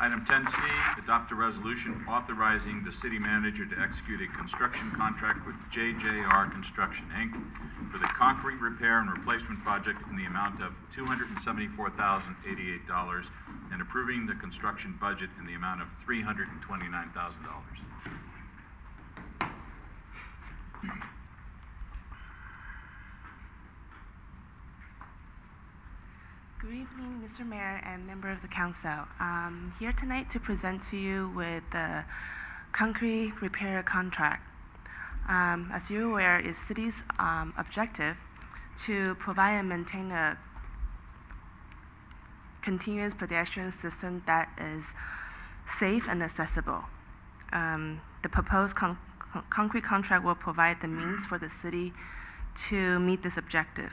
Item 10C, adopt a resolution authorizing the city manager to execute a construction contract with JJR Construction, Inc. for the concrete repair and replacement project in the amount of $274,088 and approving the construction budget in the amount of $329,000. Good evening, Mr. Mayor and member of the council. I'm here tonight to present to you with the concrete repair contract. As you're aware, it's city's objective to provide and maintain a continuous pedestrian system that is safe and accessible. The proposed concrete contract will provide the means for the city to meet this objective.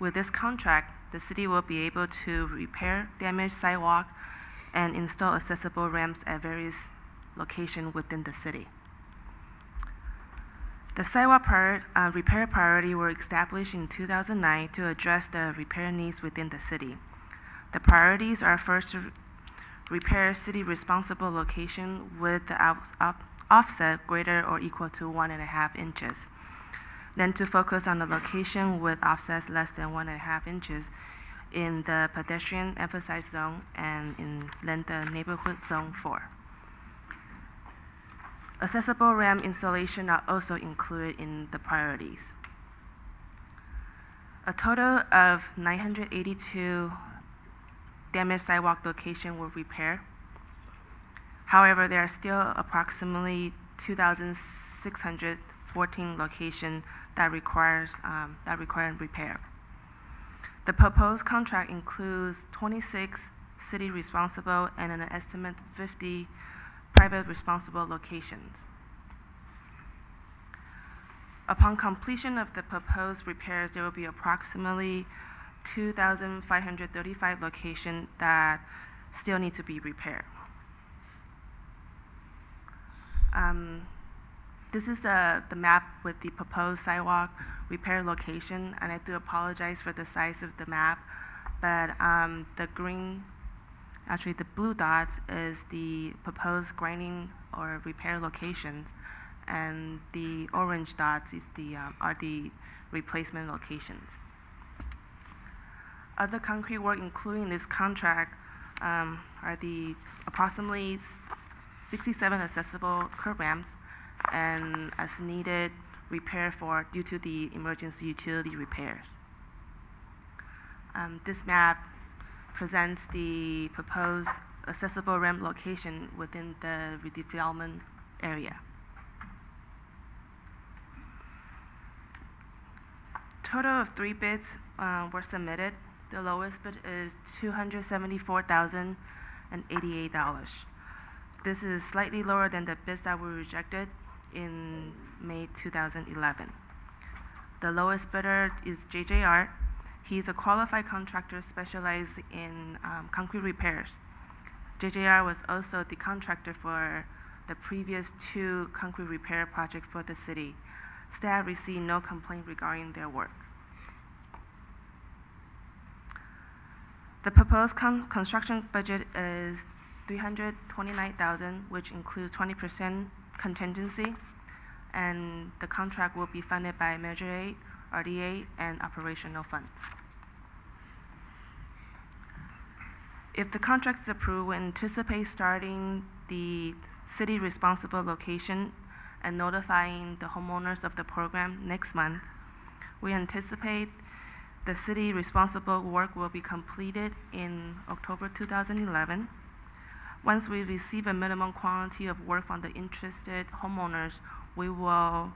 With this contract, the city will be able to repair damaged sidewalk and install accessible ramps at various locations within the city. The sidewalk repair priority were established in 2009 to address the repair needs within the city. The priorities are first to repair city responsible location with the offset greater or equal to 1.5 inches. Then to focus on the location with offsets less than 1.5 inches in the pedestrian emphasized zone and in the neighborhood zone 4. Accessible ramp installation are also included in the priorities. A total of 982 damaged sidewalk locations were repaired. However, there are still approximately 2,614 locations that require repair. The proposed contract includes 26 city responsible and an estimate 50 private responsible locations. Upon completion of the proposed repairs, there will be approximately 2,535 locations that still need to be repaired. This is the map with the proposed sidewalk repair location, and I do apologize for the size of the map, but the blue dots is the proposed grinding or repair locations, and the orange dots is are the replacement locations. Other concrete work including this contract are the approximately 67 accessible curb ramps and as needed repair due to the emergency utility repairs. This map presents the proposed accessible ramp location within the redevelopment area. Total of 3 bids were submitted. The lowest bid is $274,088. This is slightly lower than the bids that were rejected in May 2011. The lowest bidder is JJR. He's a qualified contractor specialized in concrete repairs. JJR was also the contractor for the previous 2 concrete repair projects for the city. Staff received no complaint regarding their work. The proposed construction budget is $329,000, which includes 20% contingency, and the contract will be funded by Measure 8, RDA, and operational funds. If the contract is approved, we anticipate starting the city responsible location and notifying the homeowners of the program next month. We anticipate the city responsible work will be completed in October 2011. Once we receive a minimum quantity of work from the interested homeowners, we will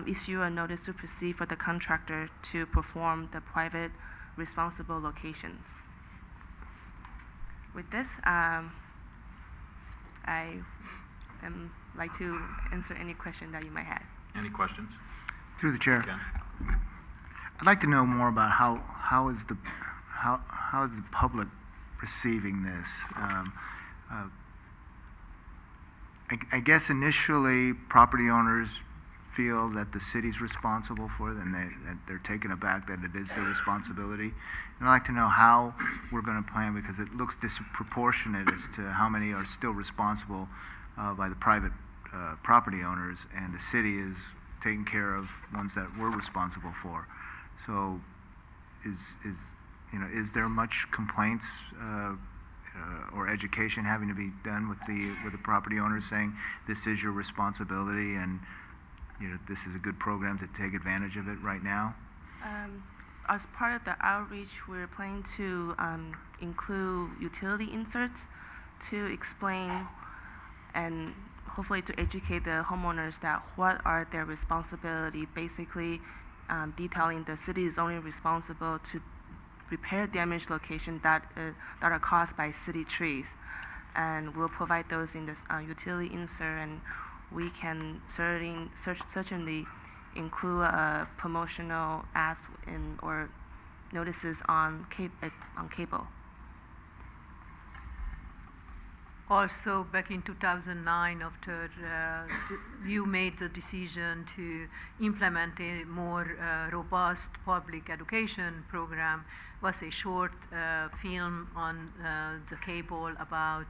issue a notice to proceed for the contractor to perform the private responsible locations. With this, I like to answer any question that you might have. Any questions? Through the chair. Ken? I'd like to know more about how is the public receiving this. I guess initially property owners feel that the city's responsible for it, and that they're taken aback that it is their responsibility. And I'd like to know how we're going to plan, because it looks disproportionate as to how many are still responsible by the private property owners, and the city is taking care of ones that we're responsible for. So is there much complaints or education having to be done with the property owners, saying this is your responsibility, and this is a good program to take advantage of it right now? As part of the outreach, we're planning to include utility inserts to explain and hopefully to educate the homeowners that what are their responsibility, basically detailing the city is only responsible to repair damaged locations that are caused by city trees. And we'll provide those in the utility insert, and we can certainly include promotional ads or notices on cable. Also, back in 2009, after you made the decision to implement a more robust public education program, was a short film on the cable about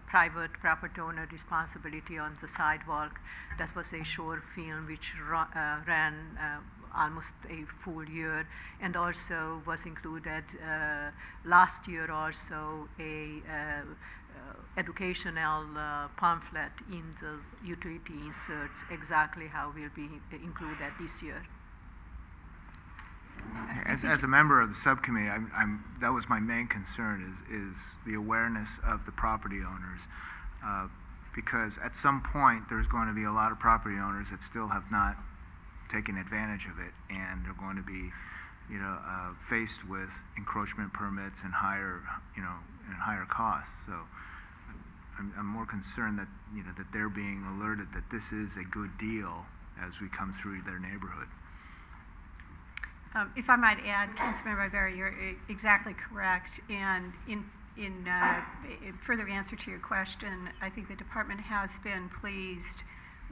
private property owner responsibility on the sidewalk. That was a short film which ran almost a full year, and also was included last year also a educational pamphlet in the utility inserts, exactly how will be included this year. As a member of the subcommittee, that was my main concern, is the awareness of the property owners, because at some point there's going to be a lot of property owners that still have not taken advantage of it, and they're going to be faced with encroachment permits and higher costs. So I'm more concerned that that they're being alerted that this is a good deal as we come through their neighborhood. If I might add, Councilmember Ibarra, you're exactly correct. And in further answer to your question, I think the department has been pleased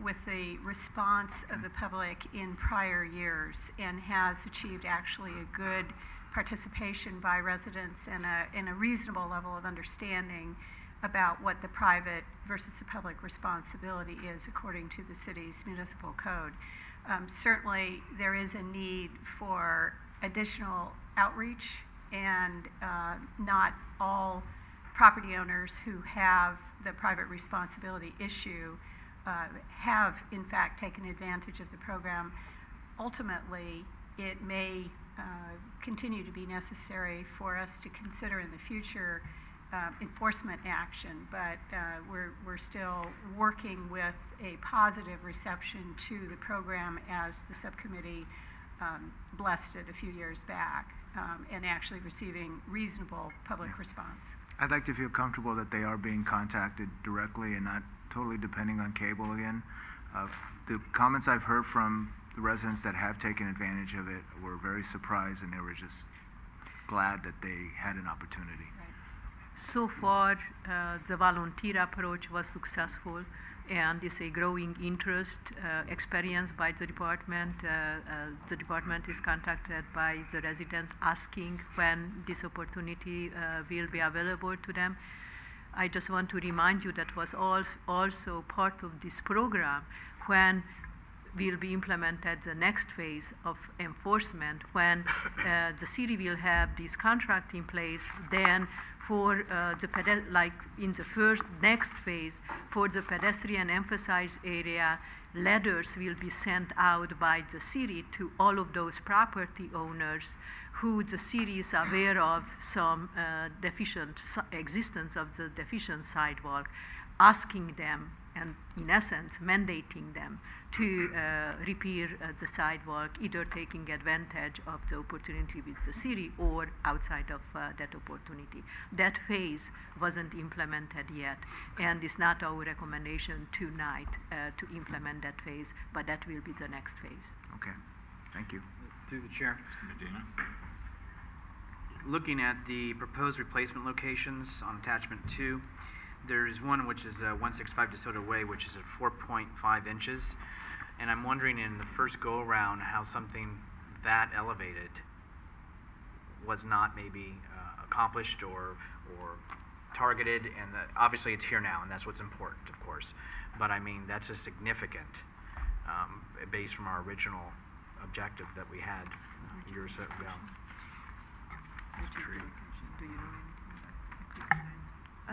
with the response of the public in prior years, and has achieved actually a good participation by residents and a reasonable level of understanding about what the private versus the public responsibility is according to the city's municipal code. Certainly there is a need for additional outreach, and not all property owners who have the private responsibility issue have in fact taken advantage of the program. Ultimately, it may continue to be necessary for us to consider in the future enforcement action, but we're still working with a positive reception to the program as the subcommittee blessed it a few years back, and actually receiving reasonable public response. I'd like to feel comfortable that they are being contacted directly and not totally depending on cable again. The comments I've heard from the residents that have taken advantage of it were very surprised, and they were just glad that they had an opportunity. So far, the volunteer approach was successful, and is a growing interest experienced by the department. The department is contacted by the residents asking when this opportunity will be available to them. I just want to remind you that was also part of this program when will be implemented the next phase of enforcement, when the city will have this contract in place. Then for like in the next phase, for the pedestrian emphasized area, letters will be sent out by the city to all of those property owners who the city is aware of some existence of the deficient sidewalk, asking them, and in essence mandating them to repair the sidewalk, either taking advantage of the opportunity with the city or outside of that opportunity. That phase wasn't implemented yet, and it's not our recommendation tonight to implement that phase, but that will be the next phase. Okay, thank you. Through the chair. Medina. Looking at the proposed replacement locations on attachment 2, there's one which is 165 DeSoto Way, which is at 4.5 inches, And I'm wondering in the first go-around how something that elevated was not maybe accomplished or targeted, and obviously it's here now, and that's what's important, of course. But I mean, that's a significant base from our original objective that we had years ago. Do you know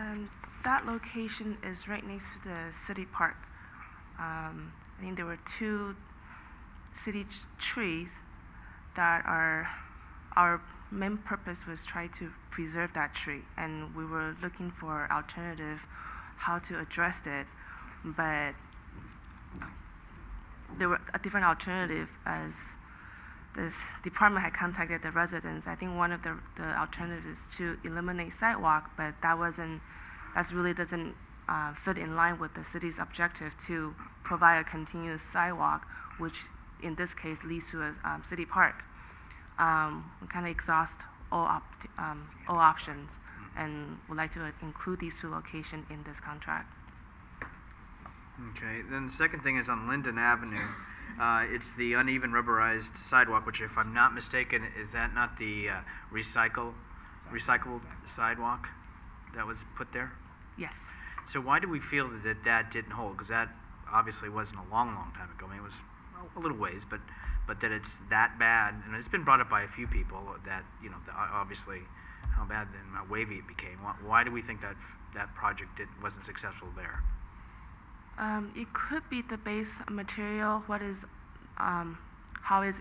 anything? That location is right next to the city park. I think there were 2 city trees that our main purpose was try to preserve that tree, and we were looking for alternative how to address it, but there were a different alternative as this department had contacted the residents. I think one of the alternatives is to eliminate sidewalk, but that really doesn't fit in line with the city's objective to provide a continuous sidewalk, which in this case leads to a city park. We kind of exhaust all options, and would like to include these 2 locations in this contract. Okay, then the second thing is on Linden Avenue. It's the uneven rubberized sidewalk, which, if I'm not mistaken, is that not the recycled sidewalk that was put there? Yes. So why do we feel that didn't hold? Because that obviously wasn't a long time ago. I mean, it was a little ways, but that it's that bad, and it's been brought up by a few people that, you know, obviously how bad and how wavy it became. Why do we think that project wasn't successful there? It could be the base material, what is, how is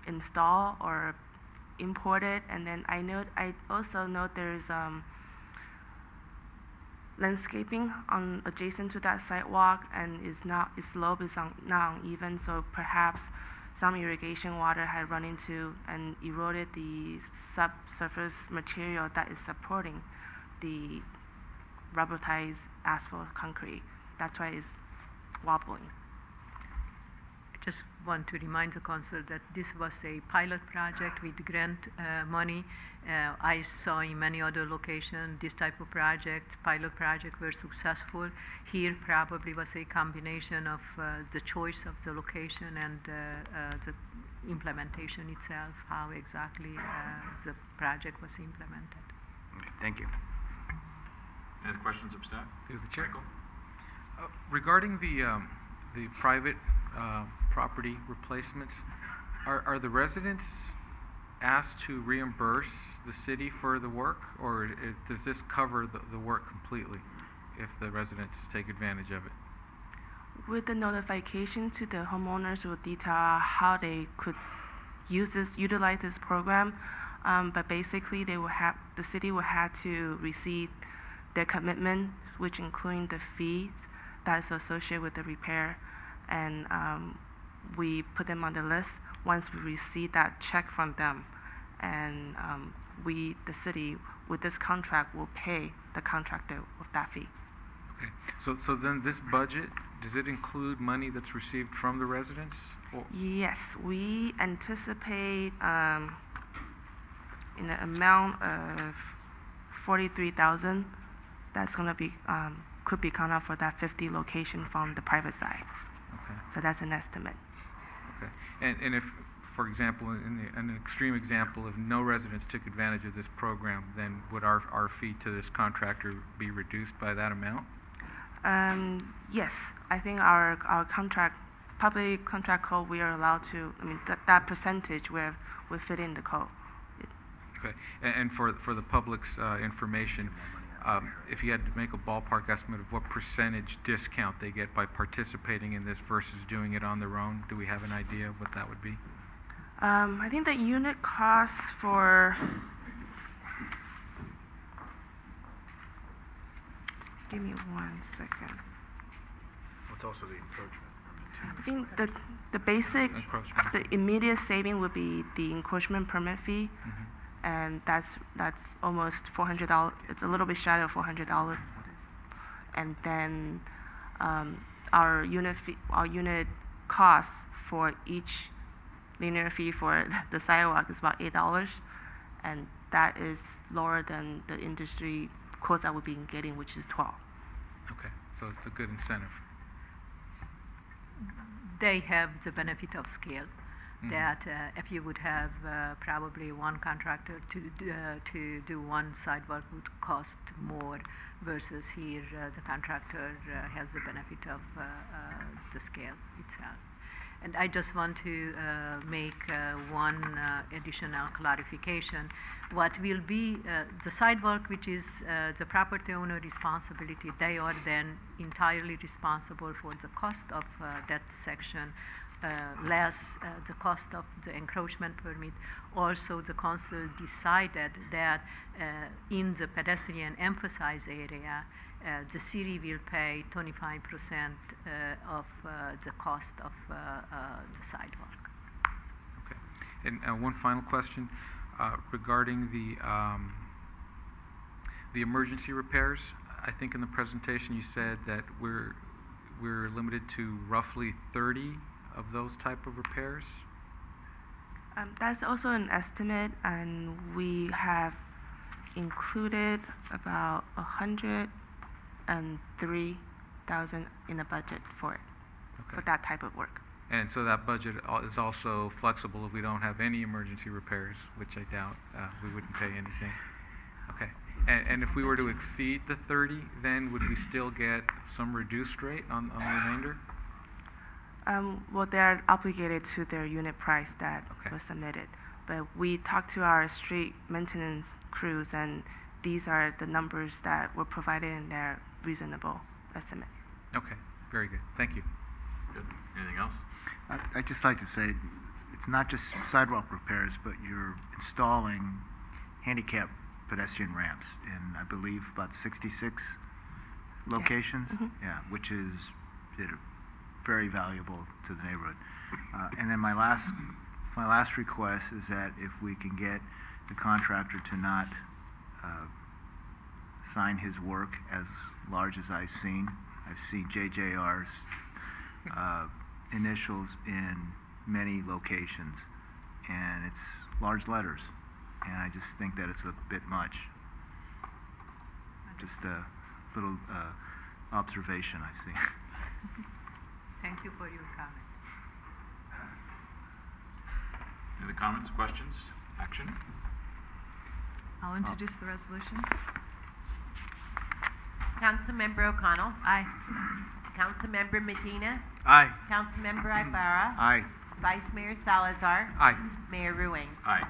installed or imported, and then I also note there's landscaping on adjacent to that sidewalk, and its slope is not uneven, so perhaps some irrigation water had run into and eroded the subsurface material that is supporting the rubberized asphalt concrete. That's why it's wobbling. I just want to remind the council that this was a pilot project with grant money. I saw in many other locations this type of pilot project were successful. Here probably was a combination of the choice of the location and the implementation itself, how exactly the project was implemented. Okay, thank you. Any other questions of staff? Through the chair. Michael? Regarding the private property replacements, are the residents asked to reimburse the city for the work, or does this cover the work completely if the residents take advantage of it? With the notification to the homeowners, will detail how they could utilize this program, but basically the city will have to receive their commitment, which include the fees that's associated with the repair, and we put them on the list once we receive that check from them, and the city, with this contract, will pay the contractor with that fee. Okay, so then this budget, does it include money that's received from the residents? Yes, we anticipate in an amount of 43,000 that's going to be could be counted for that 50 location from the private side. Okay. So that's an estimate. Okay, and if, for example, in an extreme example, if no residents took advantage of this program, then would our fee to this contractor be reduced by that amount? Yes, I think our public contract code, we are allowed to, I mean, that percentage where we fit in the code. Okay, and for the public's information, if you had to make a ballpark estimate of what percentage discount they get by participating in this versus doing it on their own, do we have an idea of what that would be? I think the unit cost for, give me 1 second. It's also the encroachment. I think the basic, Encroachment. the immediate saving would be the encroachment permit fee, Mm-hmm. and that's almost $400. It's a little bit shy of $400, and then our unit cost for each linear fee for the sidewalk is about $8, and that is lower than the industry quotes that we've been getting, which is $12. Okay, so it's a good incentive. they have the benefit of scale. That if you would have probably one contractor to do one sidewalk would cost more, versus here the contractor has the benefit of the scale itself. And I just want to make one additional clarification. What will be the sidewalk, which is the property owner responsibility, they are then entirely responsible for the cost of that section, less the cost of the encroachment permit. Also, the council decided that in the pedestrian emphasized area, the city will pay 25% of the cost of the sidewalk. Okay. And one final question regarding the emergency repairs. I think in the presentation you said that we're limited to roughly 30 of those type of repairs. That's also an estimate, and we have included about 103,000 in the budget for it, Okay. for that type of work. And so that budget is also flexible if we don't have any emergency repairs, which I doubt we wouldn't pay anything. Okay. And if we were to exceed the 30, then would we still get some reduced rate on the remainder? Well, they're obligated to their unit price that Okay. was submitted. But we talked to our street maintenance crews, and these are the numbers that were provided in their reasonable estimate. Okay. Very good. Thank you. Good. Anything else? I'd just like to say, it's not just sidewalk repairs, but you're installing handicap pedestrian ramps in, I believe, about 66 locations. Mhm. Yeah, which is very valuable to the neighborhood. And then my last request is that if we can get the contractor to not sign his work as large as I've seen. I've seen JJR's initials in many locations, and it's large letters, and I just think that it's a bit much. Just a little observation I've seen. Thank you for your comment. Any other comments, questions, action? I'll introduce the resolution. Councilmember O'Connell. Aye. Councilmember Medina. Aye. Councilmember Ibarra. Aye. Vice Mayor Salazar. Aye. Mayor Ruane. Aye.